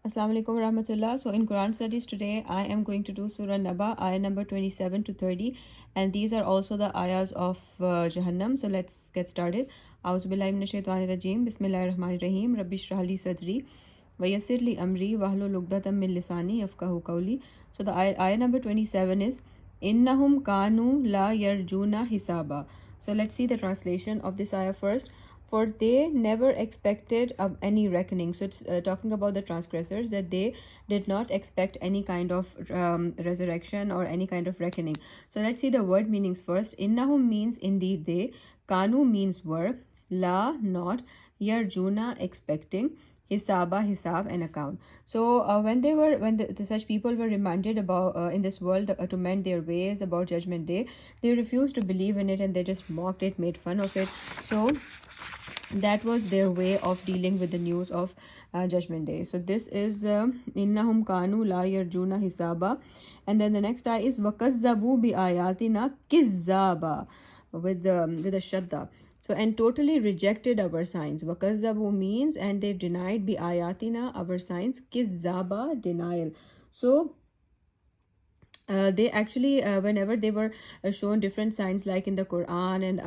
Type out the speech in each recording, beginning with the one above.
Assalamu alaikum warahmatullah. So in Quran studies today, I am going to do Surah Naba, ayah number 27 to 30, and these are also the ayahs of Jahannam. So let's get started. A'udhu billahi minash shaitanir rajim. Bismillahir rahmanir rahim. Rabbi shrah li sadri wa yassir li amri wahlul 'uqdatam min lisani yafqahu qawli. So the ayah number 27 is Innahum kanu la yarjuna hisaba. So let's see the translation of this ayah first. For they never expected any reckoning. So it's talking about the transgressors, that they did not expect any kind of resurrection or any kind of reckoning. So let's see the word meanings first. Innahum means indeed they, kanu means were, la not, yarjuna expecting, hisaba hisab an account. So when such people were reminded about in this world to mend their ways about judgment day, they refused to believe in it and they just mocked it, made fun of it. So that was their way of dealing with the news of judgment day. So this is innahum kanu la yarjuna hisaba, and then the next ayah is wakazzabu bi ayatina kizzaba with the shadda. So and totally rejected our signs. Wakazzabu means and they denied bi ayatina our signs, kizzaba denial. So they actually whenever they were shown different signs like in the Quran, and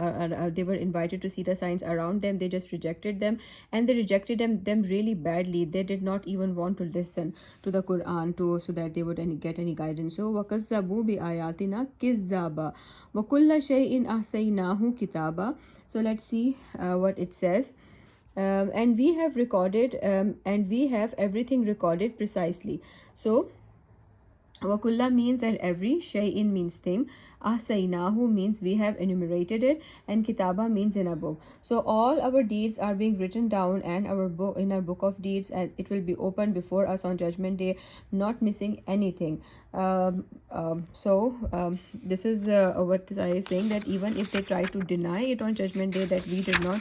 they were invited to see the signs around them, they just rejected them, and they rejected them really badly. They did not even want to listen to the Quran so that they would get any guidance. So wakazzabu bi ayatina kizzaba wa kulla shay'in ahsaynahu kitaba. So let's see what it says. And we have recorded and we have everything recorded precisely. So Wakulla means and every, shay'in means thing, ahsaynahu means we have enumerated it, and kitaba means in a book. So all our deeds are being written down and our book in our book of deeds, and it will be open before us on judgment day, not missing anything. This is what this ayah is saying, that even if they try to deny it on judgment day that we did not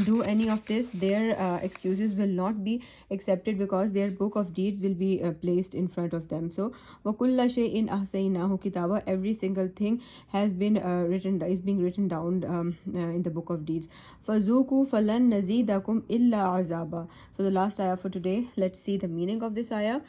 do any of this, their excuses will not be accepted because their book of deeds will be placed in front of them. So wakulla shay'in ahsaynahu kitaba, every single thing has been is being written down in the book of deeds. Fazuku falan nazidakum illa azaba. So the last ayah for today, let's see the meaning of this ayah.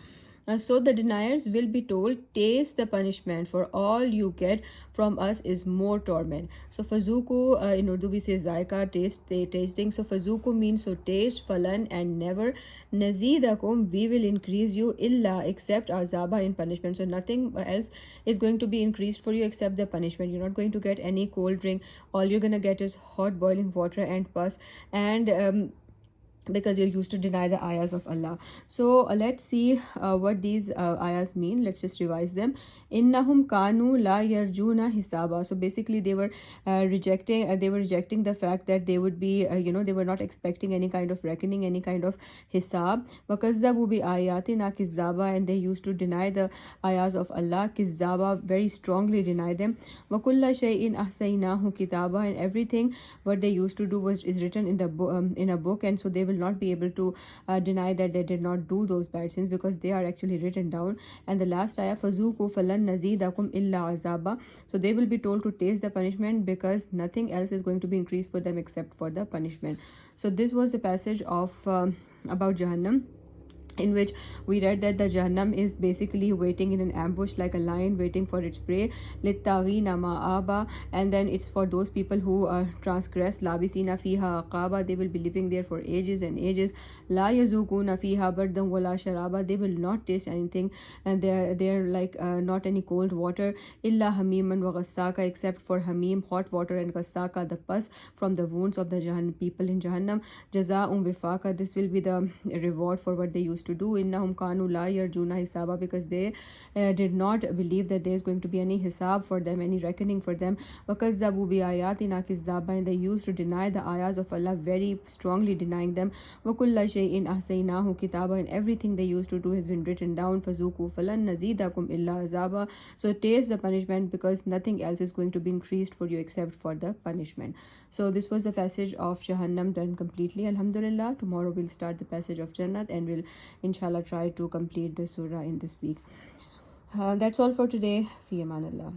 So the deniers will be told, taste the punishment, for all you get from us is more torment. So fazuku, in Urdu we say zaika, tasting. So fazuku means so taste, falan and never, nazidakum, we will increase you, illa except azaba, in punishment. So nothing else is going to be increased for you except the punishment. You're not going to get any cold drink. All you're gonna get is hot boiling water and pus, and because you're used to deny the ayahs of Allah. So let's see what these ayahs mean. Let's just revise them. Innahum kanu la yarjuna hisaba. So basically they were rejecting the fact that they would be they were not expecting any kind of reckoning, any kind of hisab. Wakazzabu bi ayatina kizzaba, and they used to deny the ayahs of Allah, kizzaba, very strongly deny them. Wakulla shay'in ahsaynahu kitaba, and everything what they used to do is written in the in a book, and so they will not be able to deny that they did not do those bad sins because they are actually written down. And the last ayah, fazuku falan nazidakum illa azaba. So they will be told to taste the punishment because nothing else is going to be increased for them except for the punishment. So this was a passage of about Jahannam, in which we read that the Jahannam is basically waiting in an ambush like a lion waiting for its prey, littaghina ma'aba, and then it's for those people who transgress, labisina fiha aqaba, they will be living there for ages and ages, la yazukuna fiha bardan wala sharaba, they will not taste anything, and they're like not any cold water, illa hamiman wa ghassaka, except for hamim, hot water, and ghassaka, the pus from the wounds of the people in Jahannam, jazaa'um wifaka, this will be the reward for what they used to do. Innahum kanu la yarjuna hisaba, because they did not believe that there is going to be any hisab for them, any reckoning for them. Wakazzabu bi ayatina kizzaba, and they used to deny the ayahs of Allah, very strongly denying them. Wakulla shay'in ahsaynahu kitaba, and everything they used to do has been written down. Fazuku falan nazidakum illa azaba, so taste the punishment because nothing else is going to be increased for you except for the punishment. So this was the passage of Jahannam done completely, alhamdulillah. Tomorrow we'll start the passage of Jannat, and we'll inshallah try to complete the surah in this week. That's all for today. Fi aman Allah.